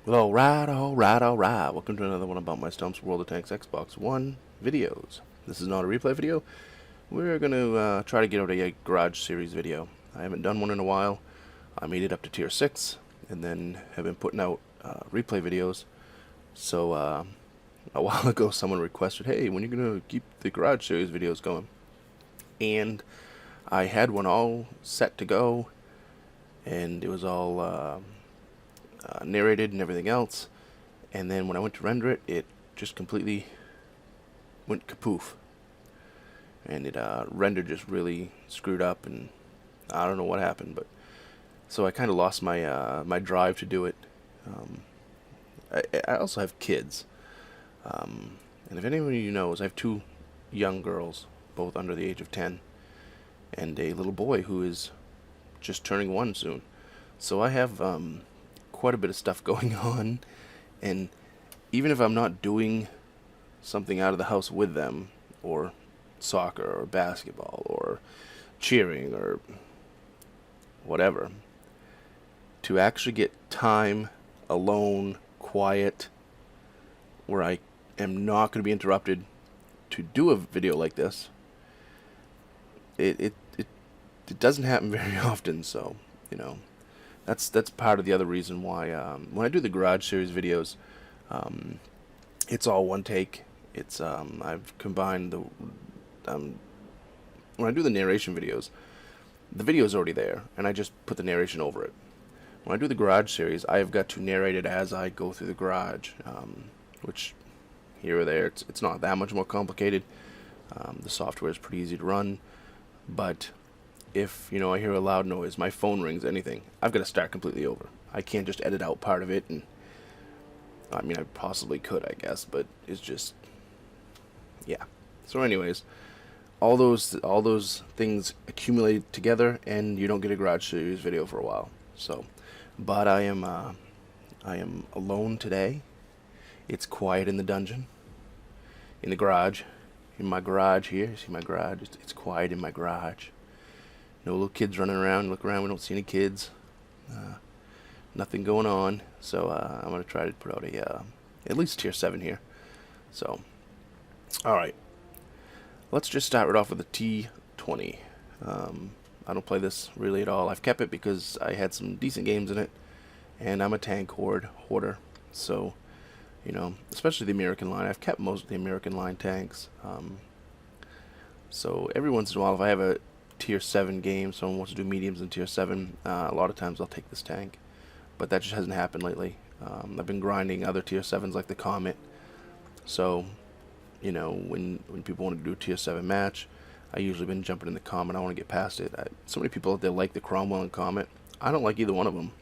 Well, alright, alright, alright. Welcome to another one about my Stump's World of Tanks Xbox One videos. This is not a replay video. We're going to try to get out a Garage Series video. I haven't done one in a while. I made it up to Tier 6, and then have been putting out replay videos. So, a while ago someone requested, hey, when are you going to keep the Garage Series videos going? And I had one all set to go, and it was all narrated and everything else, and then when I went to render it, it just completely went kapoof, and it rendered just really screwed up, and I don't know what happened, but so I kind of lost my my drive to do it. I also have kids, and if anyone of you knows, I have two young girls, both under the age of 10, and a little boy who is just turning 1 soon. So I have quite a bit of stuff going on, and even if I'm not doing something out of the house with them, or soccer or basketball or cheering or whatever, to actually get time alone, quiet, where I am not going to be interrupted to do a video like this, it doesn't happen very often. So, you know, that's part of the other reason why when I do the Garage Series videos, it's all one take. It's I've combined the when I do the narration videos, the video is already there, and I just put the narration over it. When I do the Garage Series, I have got to narrate it as I go through the garage, which here or there, it's not that much more complicated. The software is pretty easy to run, but if, you know, I hear a loud noise, my phone rings, anything, I've got to start completely over. I can't just edit out part of it, and I mean, I possibly could, I guess, but it's just, yeah. So anyways, all those things accumulate together, and you don't get a Garage Series video for a while. So, but I am alone today. It's quiet in the dungeon, in the garage, in my garage here. See my garage? It's quiet in my garage. No little kids running around. Look around, we don't see any kids. Nothing going on. So I'm going to try to put out a at least Tier 7 here. So, alright. Let's just start right off with the T20. I don't play this really at all. I've kept it because I had some decent games in it, and I'm a tank hoarder. So, you know, especially the American line. I've kept most of the American line tanks. So every once in a while, if I have a Tier 7 game, someone wants to do mediums in Tier 7, a lot of times I'll take this tank. But that just hasn't happened lately. I've been grinding other Tier 7s like the Comet. So, you know, when people want to do a Tier 7 match, I usually been jumping in the Comet. I want to get past it. So many people out there like the Cromwell and Comet. I don't like either one of them,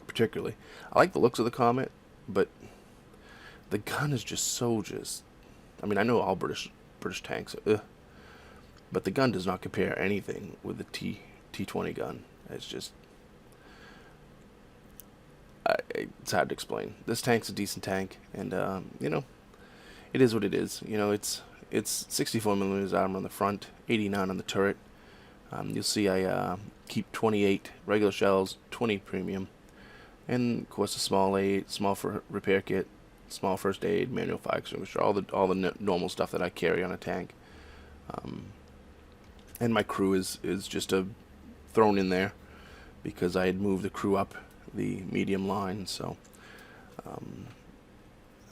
particularly. I like the looks of the Comet, but the gun is just so I mean, I know all British tanks, but the gun does not compare anything with the T20 gun. It's just, it's hard to explain. This tank's a decent tank, and you know, it is what it is. You know, it's 64mm armor on the front, 89 on the turret. You'll see I keep 28 regular shells, 20 premium, and of course a small for repair kit, small first aid, manual fire extinguisher, all the normal stuff that I carry on a tank. And my crew is just thrown in there because I had moved the crew up the medium line. So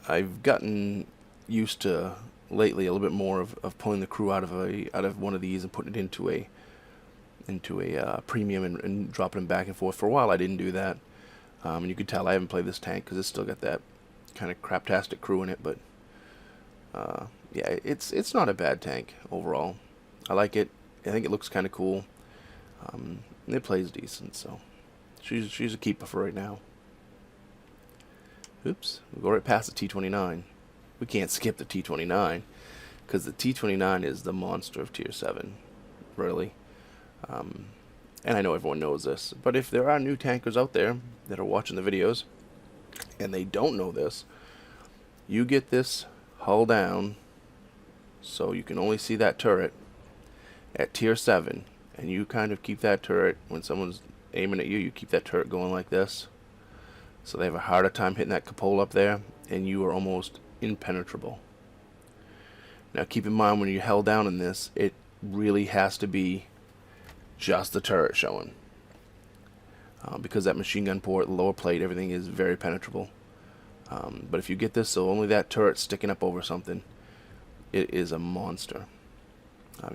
I've gotten used to lately a little bit more of pulling the crew out of one of these and putting it into a premium and dropping them back and forth. For a while I didn't do that, and you can tell I haven't played this tank because it's still got that kind of craptastic crew in it. But yeah, it's not a bad tank overall. I like it. I think it looks kind of cool. And it plays decent, so she's a keeper for right now. Oops, we go right past the T29. We can't skip the T29 because the T29 is the monster of Tier 7, really. And I know everyone knows this, but if there are new tankers out there that are watching the videos and they don't know this, you get this hull down so you can only see that turret at Tier 7, and you kind of keep that turret, when someone's aiming at you, you keep that turret going like this. So they have a harder time hitting that cupola up there, and you are almost impenetrable. Now keep in mind when you're held down in this, it really has to be just the turret showing. Because that machine gun port, the lower plate, everything is very penetrable. But if you get this, so only that turret sticking up over something, it is a monster.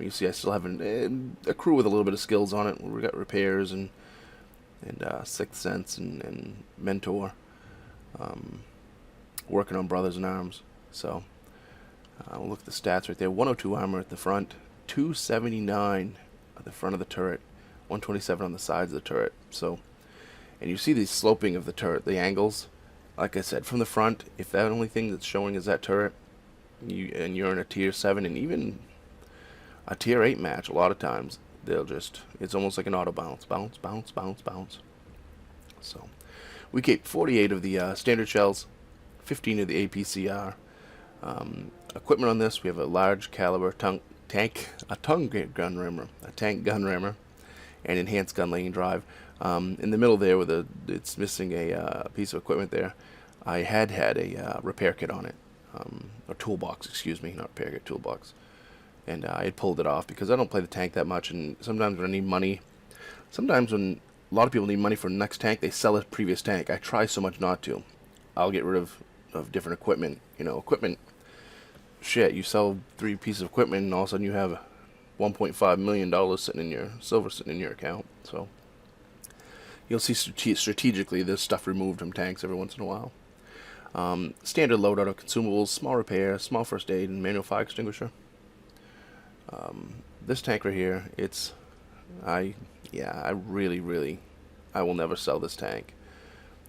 You see I still have a crew with a little bit of skills on it. We've got repairs and Sixth Sense and Mentor, working on Brothers in Arms. So we'll look at the stats right there. 102 armor at the front, 279 at the front of the turret, 127 on the sides of the turret. So, and you see the sloping of the turret, the angles. Like I said, from the front, if that only thing that's showing is that turret, you're in a tier 7 and even a tier 8 match, a lot of times they'll just, it's almost like an auto bounce, bounce, bounce, bounce, bounce. So we keep 48 of the standard shells, 15 of the APCR. Equipment on this, we have a large caliber tank gun rammer, a tank gun rammer, and enhanced gun lane drive. In the middle there, with it's missing a piece of equipment there. I had a repair kit on it, or toolbox, excuse me, not repair kit, toolbox. And I had pulled it off because I don't play the tank that much, and sometimes when I need money, sometimes when a lot of people need money for the next tank, they sell a previous tank. I try so much not to. I'll get rid of different equipment. You know, equipment, shit, you sell 3 pieces of equipment and all of a sudden you have $1.5 million sitting in your account. So you'll see strategically this stuff removed from tanks every once in a while. Standard loadout of consumables, small repair, small first aid, and manual fire extinguisher. This tank right here, I will never sell this tank.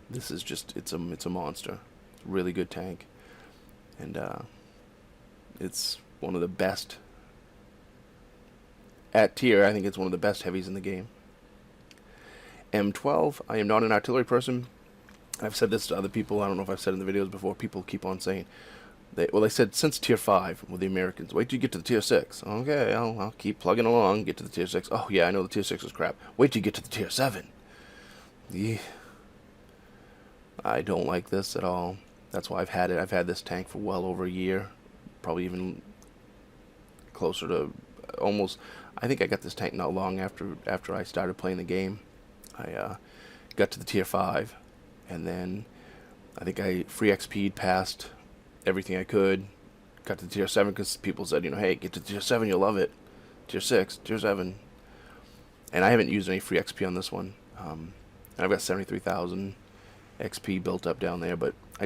This is just, it's a monster. It's a really good tank. And it's one of the best at tier. I think it's one of the best heavies in the game. M12, I am not an artillery person. I've said this to other people. I don't know if I've said it in the videos before. People keep on saying, they said since tier 5 with the Americans. Wait till you get to the tier 6. Okay, I'll keep plugging along, get to the tier 6. Oh yeah, I know the tier 6 is crap. Wait till you get to the tier 7. Yeah. I don't like this at all. That's why I've had it. I've had this tank for well over a year. Probably even closer to almost. I think I got this tank not long after I started playing the game. I got to the tier 5, and then I think I free XP'd past everything I could. Got to the tier 7 because people said, you know, hey, get to tier 7, you'll love it. Tier 6, tier 7. And I haven't used any free XP on this one. And I've got 73,000 XP built up down there, but I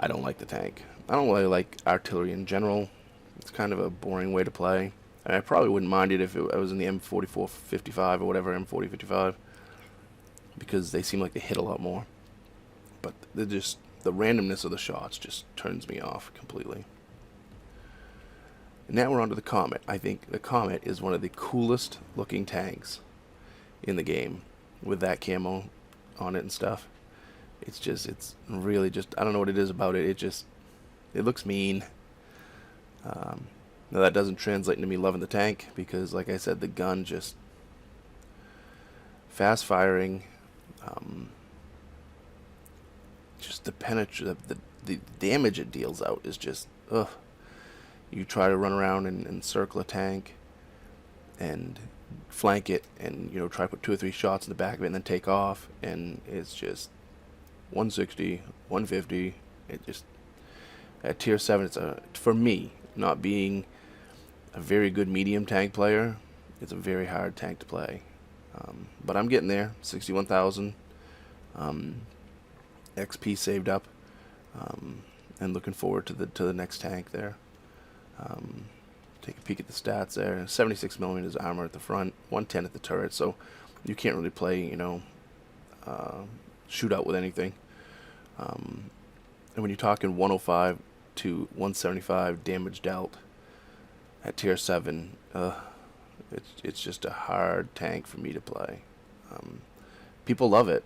don't like the tank. I don't really like artillery in general. It's kind of a boring way to play. And I probably wouldn't mind it if I was in the M4455 or whatever, M4055, because they seem like they hit a lot more. But the randomness of the shots just turns me off completely. And now we're on to the Comet. I think the Comet is one of the coolest looking tanks in the game, with that camo on it and stuff. It's really just, I don't know what it is about it. It looks mean. Now that doesn't translate into me loving the tank, because like I said, the gun just fast firing, just the damage it deals out is just, ugh. You try to run around and circle a tank and flank it, and try to put 2 or 3 shots in the back of it and then take off, and it's just 160, 150. It just, at tier 7, it's for me, not being a very good medium tank player, it's a very hard tank to play. But I'm getting there. 61,000 XP saved up, and looking forward to the next tank there. Take a peek at the stats there. 76 millimeters armor at the front, 110 at the turret, so you can't really play, shootout with anything. And when you're talking 105 to 175 damage dealt at tier 7, it's just a hard tank for me to play. People love it.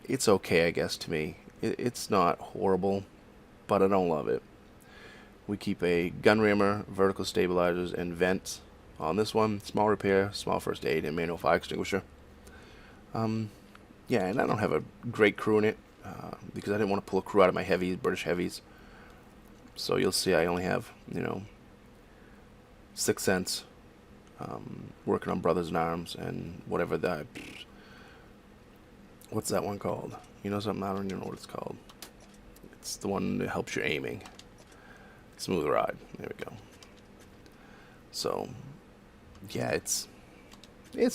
It's okay, I guess, to me. It's not horrible, but I don't love it. We keep a gun rammer, vertical stabilizers, and vents on this one. Small repair, small first aid, and manual fire extinguisher. Yeah, and I don't have a great crew in it because I didn't want to pull a crew out of my heavies, British heavies. So you'll see I only have, 6 cents working on Brothers in Arms and whatever that. What's that one called? You know something? I don't even know what it's called. It's the one that helps your aiming. Smooth Ride. There we go. So, yeah, it's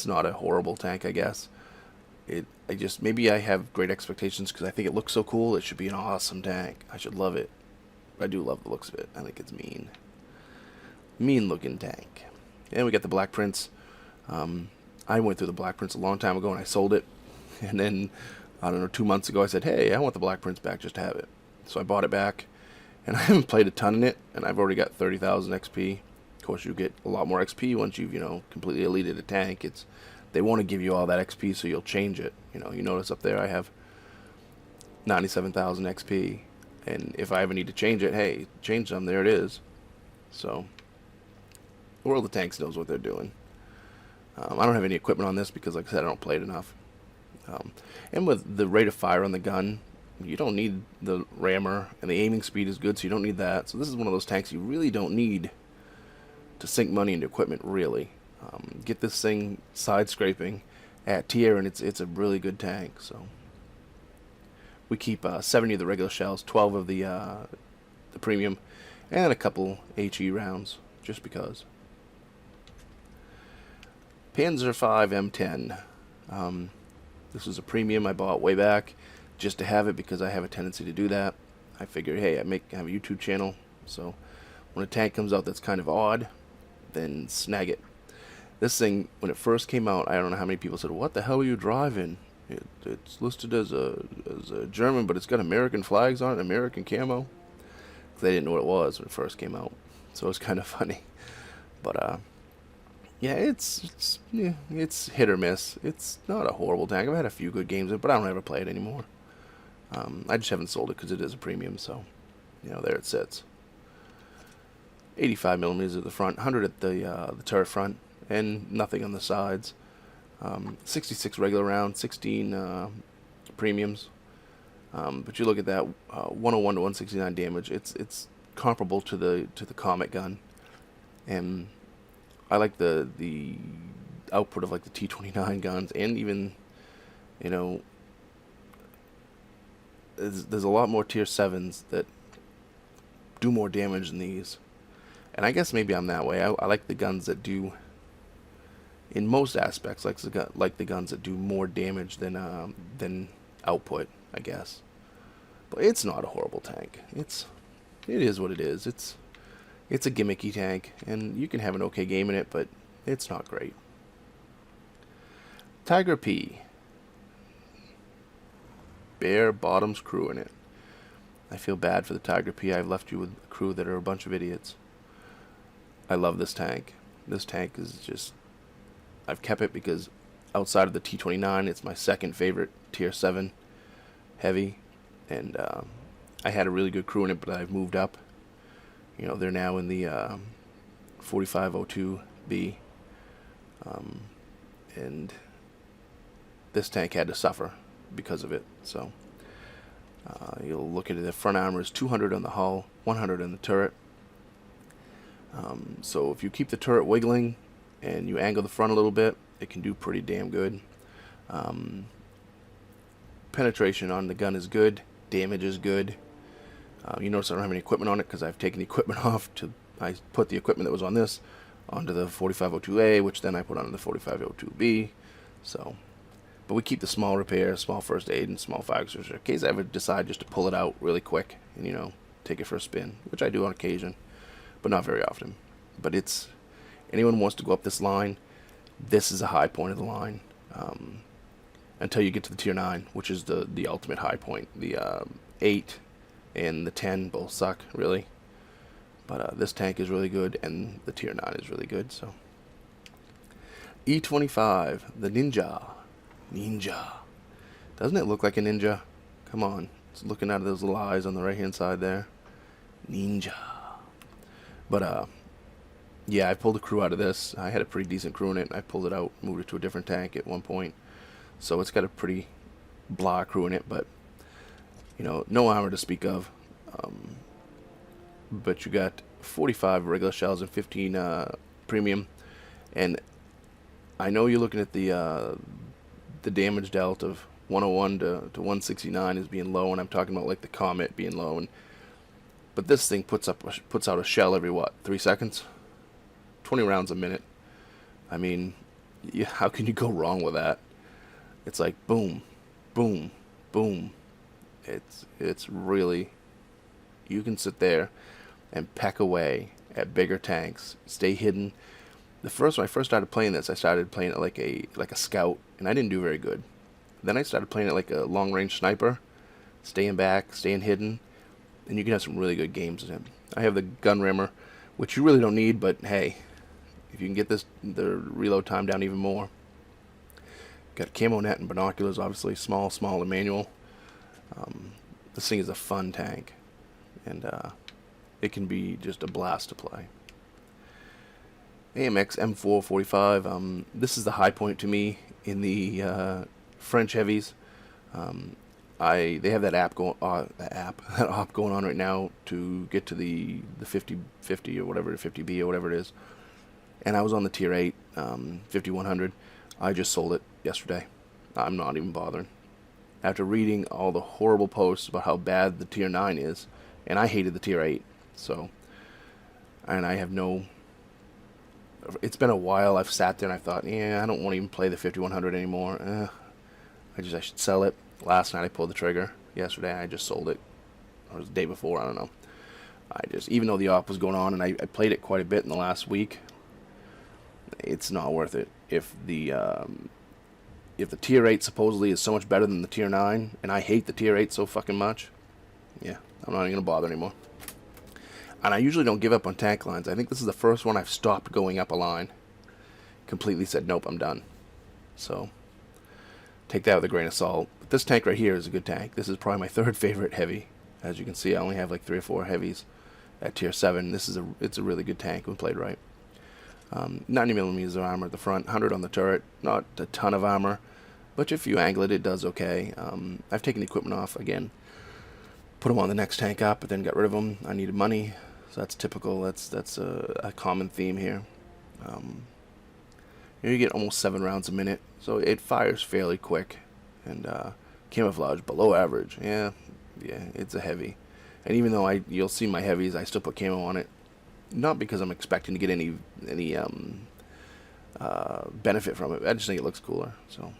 not a horrible tank, I guess. Maybe I have great expectations because I think it looks so cool. It should be an awesome tank. I should love it. I do love the looks of it. I think it's mean looking tank. And we got the Black Prince. I went through the Black Prince a long time ago and I sold it. And then, I don't know, 2 months ago I said, hey, I want the Black Prince back just to have it. So I bought it back. And I haven't played a ton in it. And I've already got 30,000 XP. Of course, you get a lot more XP once you've, completely elited a tank. They want to give you all that XP so you'll change it. You notice up there I have 97,000 XP. And if I ever need to change it, hey, change them. There it is. So, the World of Tanks knows what they're doing. I don't have any equipment on this because, like I said, I don't play it enough. And with the rate of fire on the gun, you don't need the rammer, and the aiming speed is good, so you don't need that. So this is one of those tanks you really don't need to sink money into equipment, really. Get this thing side scraping at tier, and it's a really good tank. So we keep 70 of the regular shells, 12 of the premium, and a couple HE rounds, just because. Panzer V M10. This was a premium I bought way back just to have it because I have a tendency to do that. I figured, hey, I have a YouTube channel, so when a tank comes out that's kind of odd, then snag it. This thing, when it first came out, I don't know how many people said, what the hell are you driving? It's listed as a German, but it's got American flags on it, American camo. They didn't know what it was when it first came out, so it's kind of funny. But yeah, it's hit or miss. It's not a horrible tank. I've had a few good games in it, but I don't ever play it anymore. I just haven't sold it because it is a premium, so there it sits. 85 millimeters at the front, 100 at the turret front, and nothing on the sides. 66 regular round, 16 premiums. But you look at that, 101 to 169 damage. It's comparable to the Comet gun, and I like the output of like the T-29 guns, and even there's a lot more tier 7s that do more damage than these. And I guess maybe I'm that way. I like the guns that do, in most aspects, like the guns that do more damage than output, I guess. But it's not a horrible tank. It is what it is. It's a gimmicky tank, and you can have an okay game in it, but it's not great. Tiger P. Bare bottoms crew in it. I feel bad for the Tiger P. I've left you with a crew that are a bunch of idiots. I love this tank. This tank is just... I've kept it because outside of the T-29, it's my second favorite tier 7 heavy. And I had a really good crew in it, but I've moved up. They're now in the 4502B. And this tank had to suffer because of it. So you'll look at it. The front armor is 200 on the hull, 100 on the turret. So if you keep the turret wiggling and you angle the front a little bit, it can do pretty damn good. Penetration on the gun is good. Damage is good. You notice I don't have any equipment on it because I've taken the equipment off. I put the equipment that was on this onto the 4502A, which then I put on the 4502B. So, but we keep the small repairs, small first aid, and small fire extinguisher in case I ever decide just to pull it out really quick and take it for a spin, which I do on occasion, but not very often. But anyone who wants to go up this line, this is a high point of the line. Until you get to the tier 9, which is the ultimate high point. The 8 and the 10 both suck, really. But this tank is really good, and the tier 9 is really good. So E25, the Ninja. Doesn't it look like a ninja? Come on. It's looking out of those little eyes on the right-hand side there. Ninja. But, yeah, I pulled a crew out of this. I had a pretty decent crew in it, and I pulled it out, moved it to a different tank at one point. so it's got a pretty blah crew in it, but you know, no armor to speak of. But you got 45 regular shells and 15 premium, and I know you're looking at the damage dealt of 101 to 169 as being low, and I'm talking about like the Comet being low, but this thing puts out a shell every what, 3 seconds, 20 rounds a minute. I mean, how can you go wrong with that? It's like boom, boom, boom. It's really, you can sit there and peck away at bigger tanks, stay hidden. When I first started playing this, I started playing it like a scout, and I didn't do very good. Then I started playing it like a long range sniper, staying back, staying hidden, and you can have some really good games in it. I have the gun rammer, which you really don't need, but hey, if you can get the reload time down even more. Got camo net and binoculars, obviously small and manual. This thing is a fun tank, and it can be just a blast to play. AMX M445. This is the high point to me in the French heavies. They have that op going on right now to get to the 50 or whatever, 50B or whatever it is. And I was on the tier 8, 5100. I just sold it yesterday. I'm not even bothering. After reading all the horrible posts about how bad the tier 9 is, and I hated the tier 8, so, and I have no, it's been a while. I've sat there and I thought, yeah, I don't want to even play the 5100 anymore. I should sell it. Last night I pulled the trigger. Yesterday I just sold it. Or it was the day before, I don't know. Even though the op was going on, and I played it quite a bit in the last week, it's not worth it. If the tier 8 supposedly is so much better than the tier 9, and I hate the tier 8 so fucking much, yeah, I'm not even going to bother anymore. And I usually don't give up on tank lines. I think this is the first one I've stopped going up a line. Completely said, nope, I'm done. So, take that with a grain of salt. But this tank right here is a good tank. This is probably my third favorite heavy. As you can see, I only have like 3 or 4 heavies at tier 7. It's a really good tank when played right. 90mm of armor at the front, 100 on the turret. Not a ton of armor, but if you angle it, it does okay. I've taken the equipment off again, put them on the next tank up, but then got rid of them. I needed money, so that's typical. That's a common theme here. You get almost 7 rounds a minute, so it fires fairly quick, and camouflage below average. Yeah, it's a heavy. And even though you'll see my heavies, I still put camo on it. Not because I'm expecting to get any benefit from it. I just think it looks cooler. So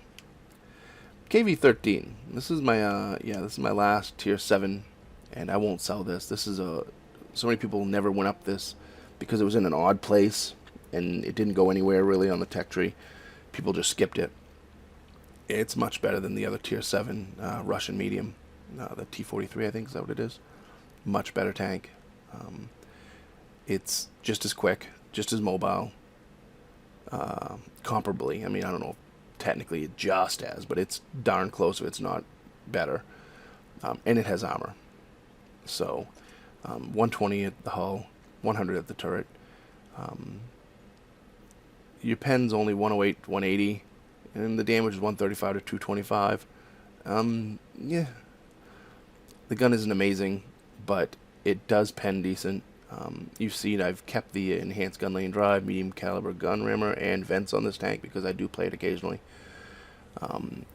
KV-13. This is my this is my last tier 7, and I won't sell this. This is so many people never went up this because it was in an odd place and it didn't go anywhere really on the tech tree. People just skipped it. It's much better than the other tier 7 Russian medium, the T-43, I think is that what it is. Much better tank. It's just as quick, just as mobile, comparably. I mean, I don't know if technically it just as, but it's darn close if it's not better. And it has armor. So, 120 at the hull, 100 at the turret. Your pen's only 108, 180, and the damage is 135 to 225. Yeah. The gun isn't amazing, but it does pen decent. You've seen I've kept the enhanced gun lane drive, medium caliber gun rammer, and vents on this tank because I do play it occasionally.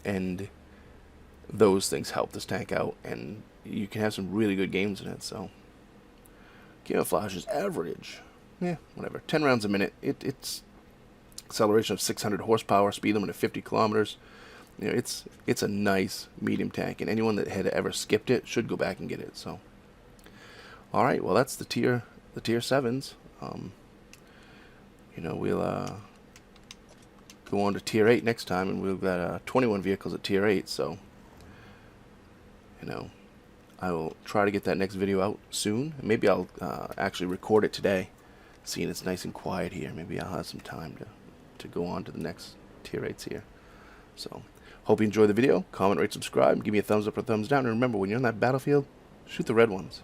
And those things help this tank out, and you can have some really good games in it. So camouflage is average. Yeah, whatever. 10 rounds a minute. It's acceleration of 600 horsepower, speed limit of 50 kilometers. You know, it's a nice medium tank, and anyone that had ever skipped it should go back and get it. So, all right, well that's the tier 7s. You know, we'll go on to tier 8 next time, and we've got 21 vehicles at tier 8. So, you know, I will try to get that next video out soon. Maybe I'll actually record it today, seeing it's nice and quiet here. Maybe I'll have some time to go on to the next tier 8s here. So, hope you enjoyed the video. Comment, rate, subscribe, give me a thumbs up or thumbs down. And remember, when you're on that battlefield, shoot the red ones.